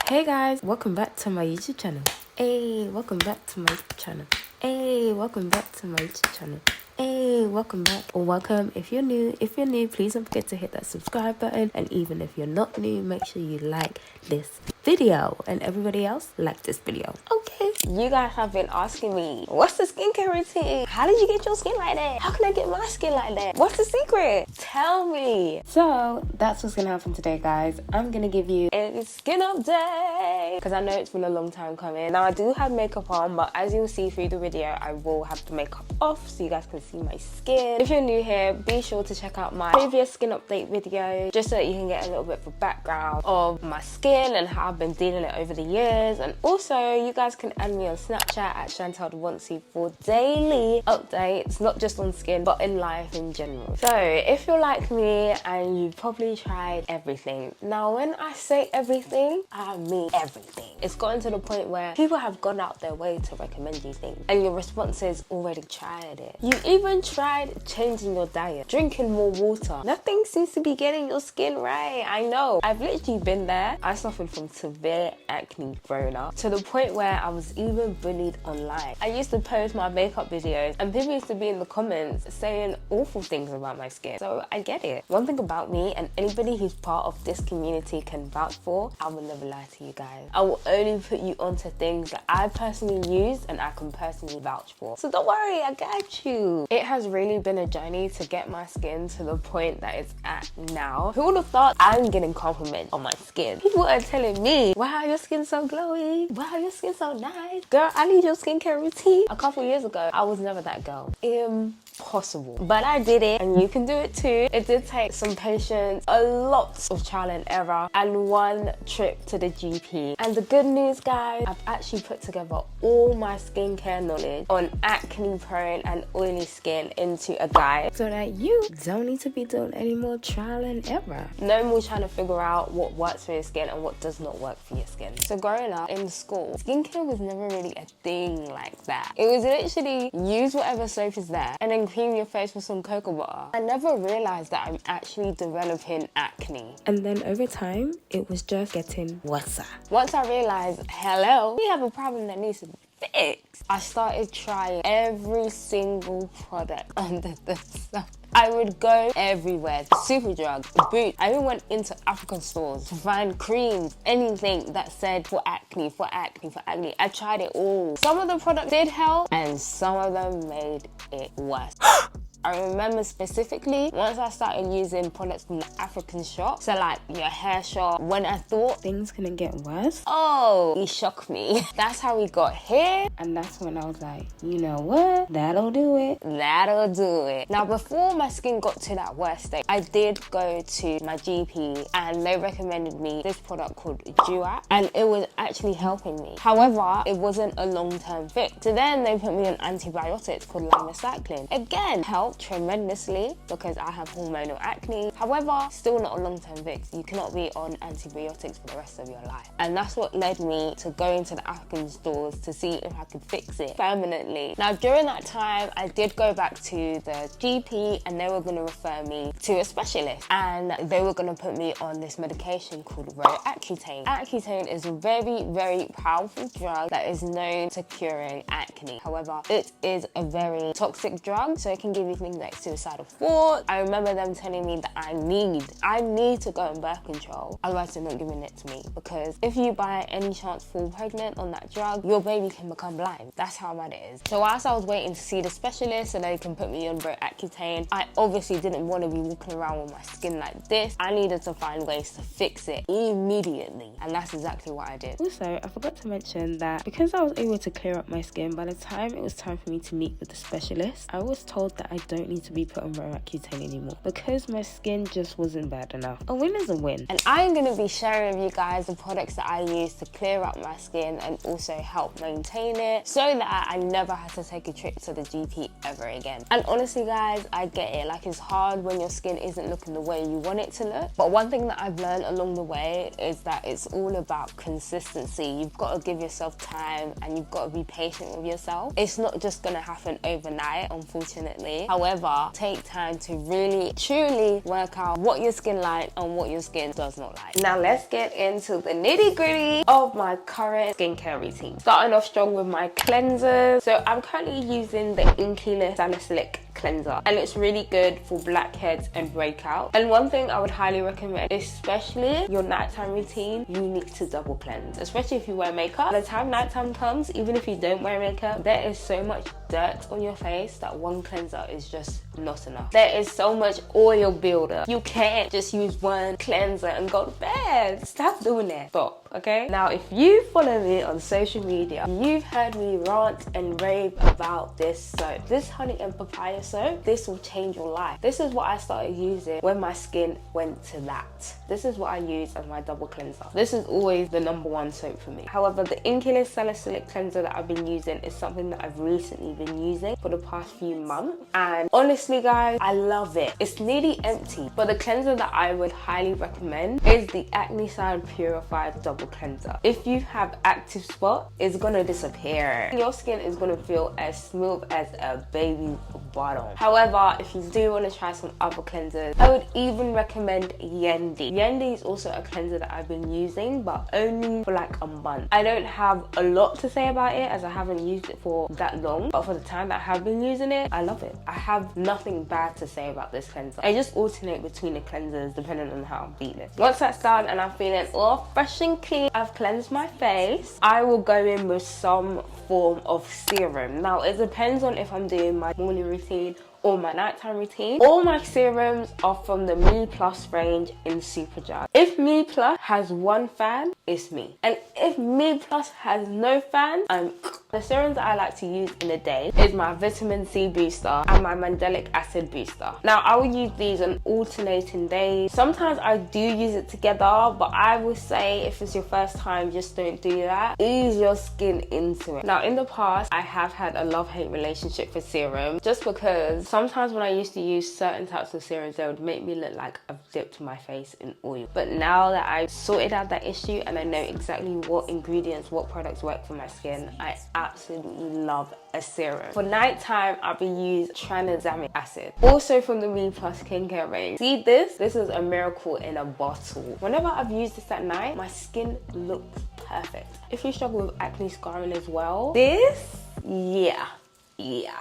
Hey guys, welcome back to my YouTube channel. Hey, welcome back to my YouTube channel. Hey, welcome back to my YouTube channel. Hey, welcome back or welcome if you're new. If you're new, please don't forget to hit that subscribe button, and even if you're not new, make sure you like this video, and everybody else like this video. Okay, you guys have been asking me, what's the skincare routine? How did you get your skin like that? How can I get my skin like that? What's the secret? Tell me. So that's what's gonna happen today, guys. I'm gonna give you a skin update because I know it's been a long time coming. Now I do have makeup on, but as you'll see through the video, I will have the makeup off so you guys can see my skin. If you're new here, be sure to check out my previous skin update video just so that you can get a little bit of a background of my skin and how I've been dealing it over the years. And also you guys can add me on Snapchat at Chantel for daily updates, not just on skin but in life in general. So if you're like me and you've probably tried everything, now when I say everything, I mean everything. It's gotten to the point where people have gone out their way to recommend you things and your response is already tried it. You even tried changing your diet, drinking more water. Nothing seems to be getting your skin right. I know, I've literally been there. I suffered from severe acne growing up to the point where I was even bullied online. I used to post my makeup videos and people used to be in the comments saying awful things about my skin. So I get it. One thing about me, and anybody who's part of this community can vouch for, I will never lie to you guys. I will only put you onto things that I personally use and I can personally vouch for. So don't worry, I got you. It has really been a journey to get my skin to the point that it's at now. Who would have thought I'm getting compliments on my skin? People are telling me, wow, your skin's so glowy. Wow, your skin's so nice. Girl, I need your skincare routine. A couple years ago, I was never that girl. Impossible. But I did it, and you can do it too. It did take some patience, a lot of trial and error, and one trip to the GP. And the good news, guys, I've actually put together all my skincare knowledge on acne prone and oily skin into a guide so that you don't need to be doing any more trial and error. No more trying to figure out what works for your skin and what does not work for your skin. So growing up in school, skincare was never really a thing like that. It was literally use whatever soap is there and then cream your face with some cocoa butter. I never realized that I'm actually developing acne. And then over time, it was just getting worse. Once I realized, hello, we have a problem that needs to be fixed, I started trying every single product under the sun. I would go everywhere, Superdrug, Boots. I even went into African stores to find creams, anything that said for acne, for acne, for acne. I tried it all. Some of the products did help and some of them made it worse. I remember specifically once I started using products from the African shop, so like your hair shop, when I thought things couldn't get worse, oh, it shocked me. That's how we got here, and that's when I was like, you know what, that'll do it. That'll do it. Now before my skin got to that worst state, I did go to my GP and they recommended me this product called Duac, and it was actually helping me. However, it wasn't a long-term fix. So then they put me on antibiotics called lamicycline. Again, helped tremendously because I have hormonal acne. However, still not a long-term fix. You cannot be on antibiotics for the rest of your life. And that's what led me to going to the African stores to see if I could fix it permanently. Now, during that time, I did go back to the GP and they were going to refer me to a specialist and they were going to put me on this medication called Accutane. Accutane is a very, very powerful drug that is known to curing acne. However, it is a very toxic drug, so it can give you things like suicidal thoughts. I remember them telling me that I need to go on birth control, otherwise they're not giving it to me, because if you by any chance fall pregnant on that drug, your baby can become blind. That's how bad it is. So whilst I was waiting to see the specialist so they can put me on Accutane, I obviously didn't want to be walking around with my skin like this. I needed to find ways to fix it immediately, and that's exactly what I did. Also, I forgot to mention that because I was able to clear up my skin, by the time it was time for me to meet with the specialist, I was told that I don't need to be put on Accutane anymore because my skin just wasn't bad enough. A win is a win. And I'm going to be sharing with you guys the products that I use to clear up my skin and also help maintain it so that I never have to take a trip to the GP ever again. And honestly guys, I get it. Like, it's hard when your skin isn't looking the way you want it to look. But one thing that I've learned along the way is that it's all about consistency. You've got to give yourself time and you've got to be patient with yourself. It's not just going to happen overnight, unfortunately. However, take time to really truly work out what your skin likes and what your skin does not like. Now let's get into the nitty-gritty of my current skincare routine. Starting off strong with my cleansers. So I'm currently using the Inky Salicylic cleanser, and it's really good for blackheads and breakouts. And one thing I would highly recommend, especially your nighttime routine, you need to double cleanse, especially if you wear makeup. By the time nighttime comes, even if you don't wear makeup, there is so much dirt on your face that one cleanser is just not enough. There is so much oil buildup. You can't just use one cleanser and go to bed. Stop doing that. Stop, okay? Now, if you follow me on social media, you've heard me rant and rave about this soap. This honey and papaya soap, this will change your life. This is what I started using when my skin went to that. This is what I use as my double cleanser. This is always the #1 soap for me. However, the Inky Salicylic cleanser that I've been using is something that I've recently been using for the past few months, and honestly guys, I love it. It's nearly empty, but the cleanser that I would highly recommend is the ACNE Purified Double Cleanser. If you have active spots, it's gonna disappear. Your skin is gonna feel as smooth as a baby's bottom. However, if you do want to try some other cleansers, I would even recommend Yendi. Yendi is also a cleanser that I've been using, but only for like a month. I don't have a lot to say about it as I haven't used it for that long, but for the time that I have been using it, I love it. I have nothing bad to say about this cleanser. I just alternate between the cleansers depending on how I'm feeling. Once that's done and I'm feeling all fresh and clean, I've cleansed my face, I will go in with some form of serum. Now, it depends on if I'm doing my morning routine or my nighttime routine. All my serums are from the Me Plus range in Superjar. If Me Plus has one fan, it's me. And if Me Plus has no fan, the serums that I like to use in a day is my vitamin C booster and my mandelic acid booster. Now, I will use these on alternating days. Sometimes I do use it together, but I will say if it's your first time, just don't do that. Ease your skin into it. Now, in the past, I have had a love-hate relationship with serum, just because sometimes when I used to use certain types of serums, they would make me look like I've dipped my face in oil. But now that I've sorted out that issue and I know exactly what ingredients, what products work for my skin, I absolutely love a serum. For nighttime, I'll be using tranexamic acid, also from the Me Plus skincare range. See this? This is a miracle in a bottle. Whenever I've used this at night, my skin looks perfect. If you struggle with acne scarring as well, this, yeah.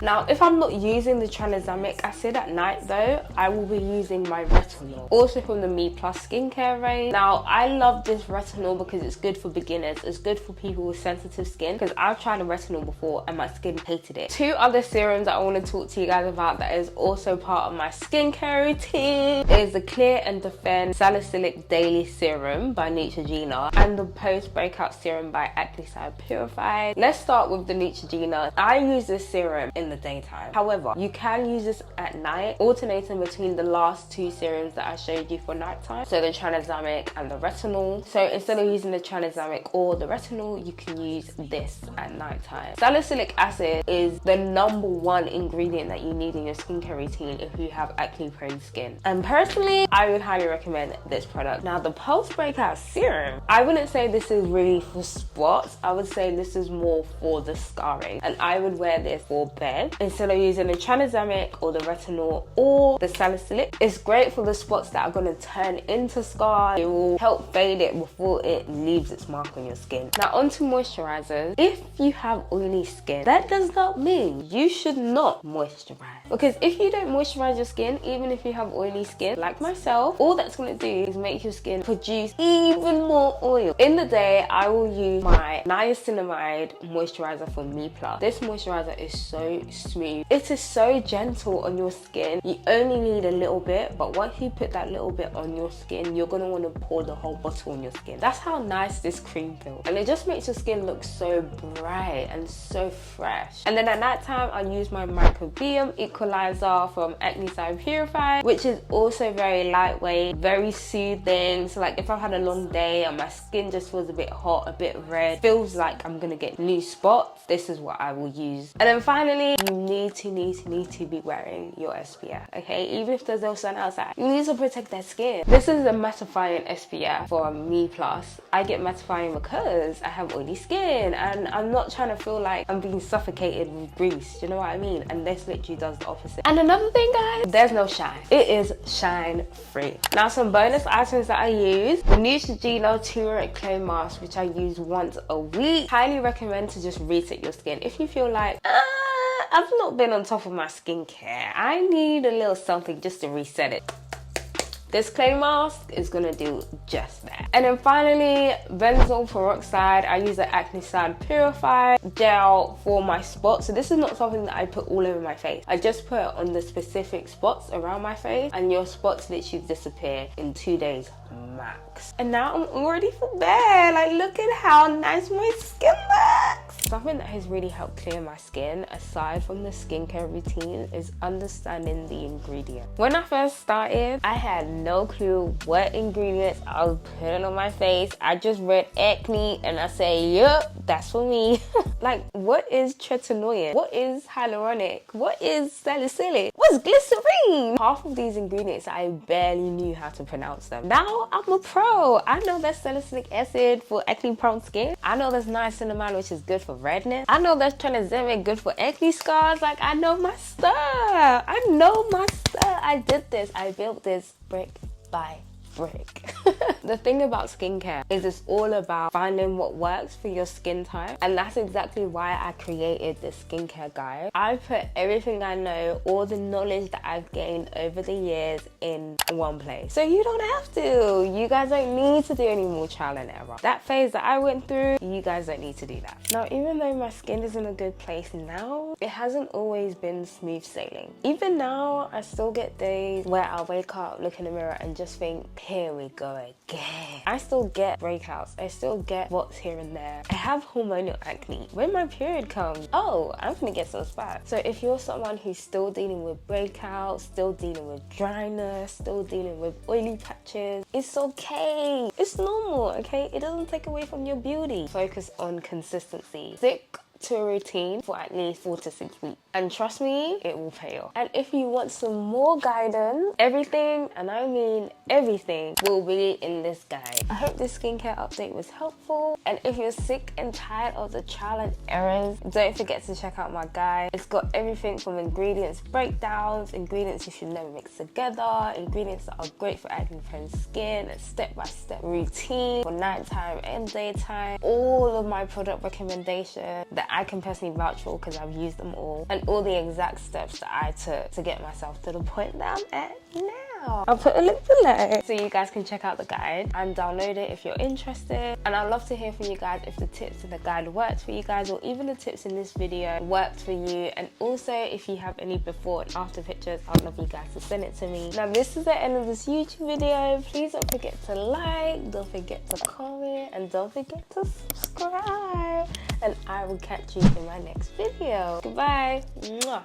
Now, if I'm not using the tranexamic acid at night though, I will be using my retinol, also from the Me Plus skincare range. Now, I love this retinol because it's good for beginners. It's good for people with sensitive skin, because I've tried a retinol before and my skin hated it. Two other serums that I want to talk to you guys about that is also part of my skincare routine is the Clear and Defend Salicylic Daily Serum by Neutrogena and the Post Breakout Serum by ACNE Purified. Let's start with the Neutrogena. I use this serum in the daytime. However, you can use this at night, alternating between the last two serums that I showed you for nighttime, so the tranexamic and the retinol. So instead of using the tranexamic or the retinol, you can use this at nighttime. Salicylic acid is the #1 ingredient that you need in your skincare routine if you have acne prone skin, and personally I would highly recommend this product. Now, the post breakout serum, I wouldn't say this is really for spots. I would say this is more for the scarring, and I would wear this for bed instead of using the tranexamic or the retinol or the salicylic. It's great for the spots that are going to turn into scars. It will help fade it before it leaves its mark on your skin. Now, onto moisturizers. If you have oily skin, that does not mean you should not moisturize, because if you don't moisturize your skin, even if you have oily skin like myself, all that's going to do is make your skin produce even more oil. In the day, I will use my niacinamide moisturizer from Me Plus. This moisturizer is so smooth. It is so gentle on your skin. You only need a little bit, but once you put that little bit on your skin, you're gonna want to pour the whole bottle on your skin. That's how nice this cream feels, and it just makes your skin look so bright and so fresh. And then at night time, I use my microbiome equalizer from ACNE Purified, which is also very lightweight, very soothing. So like if I've had a long day and my skin just feels a bit hot, a bit red, feels like I'm gonna get new spots, this is what I will use. And then finally, you need to be wearing your SPF, okay? Even if there's no sun outside, you need to protect that skin. This is a mattifying SPF for me+. I get mattifying because I have oily skin and I'm not trying to feel like I'm being suffocated with grease, you know what I mean? And this literally does the opposite. And another thing, guys, there's no shine. It is shine free. Now, some bonus items that I use: the Neutrogena turmeric clay mask, which I use once a week. Highly recommend to just reset your skin. If you feel like, I've not been on top of my skincare, I need a little something just to reset it, this clay mask is gonna do just that. And then finally, benzoyl peroxide. I use the ACNE Side Purified gel for my spots. So this is not something that I put all over my face. I just put it on the specific spots around my face, and your spots literally disappear in 2 days max. And now I'm all ready for bed. Like, look at how nice my skin looks. Something that has really helped clear my skin, aside from the skincare routine, is understanding the ingredients. When I first started, I had no clue what ingredients I was putting on my face. I just read acne and I say, yup, that's for me. Like, what is tretinoin? What is hyaluronic? What is salicylic? What's glycerine? Half of these ingredients, I barely knew how to pronounce them. Now I'm a pro. I know there's salicylic acid for acne prone skin. I know there's niacinamide, which is good for redness. I know there's tranexamic, good for acne scars. Like, I know my stuff. I know my stuff. I did this. I built this brick by brick. The thing about skincare is it's all about finding what works for your skin type, and that's exactly why I created this skincare guide. I put everything I know, all the knowledge that I've gained over the years in one place, so you don't have to. You guys don't need to do any more trial and error. That phase that I went through, you guys don't need to do that. Now, even though my skin is in a good place now, it hasn't always been smooth sailing. Even now, I still get days where I wake up, look in the mirror and just think, here we go again. I still get breakouts. I still get spots here and there. I have hormonal acne. When my period comes, oh, I'm gonna get so spots. So if you're someone who's still dealing with breakouts, still dealing with dryness, still dealing with oily patches, it's okay. It's normal, okay? It doesn't take away from your beauty. Focus on consistency. Stick to a routine for at least 4 to 6 weeks, and trust me, it will pay off. And if you want some more guidance, everything, and I mean everything, will be in this guide. I hope this skincare update was helpful, and if you're sick and tired of the trial and errors, don't forget to check out my guide. It's got everything from ingredients breakdowns, ingredients you should never mix together, ingredients that are great for acne prone skin, a step-by-step routine for nighttime and daytime, all of my product recommendations that I can personally vouch for because I've used them all, and all the exact steps that I took to get myself to the point that I'm at now. I'll put a link below so you guys can check out the guide and download it if you're interested. And I'd love to hear from you guys if the tips in the guide worked for you guys, or even the tips in this video worked for you. And also, if you have any before and after pictures, I'd love you guys to send it to me. Now, this is the end of this YouTube video. Please don't forget to like, don't forget to comment, and don't forget to subscribe. And I will catch you in my next video. Goodbye. Mwah.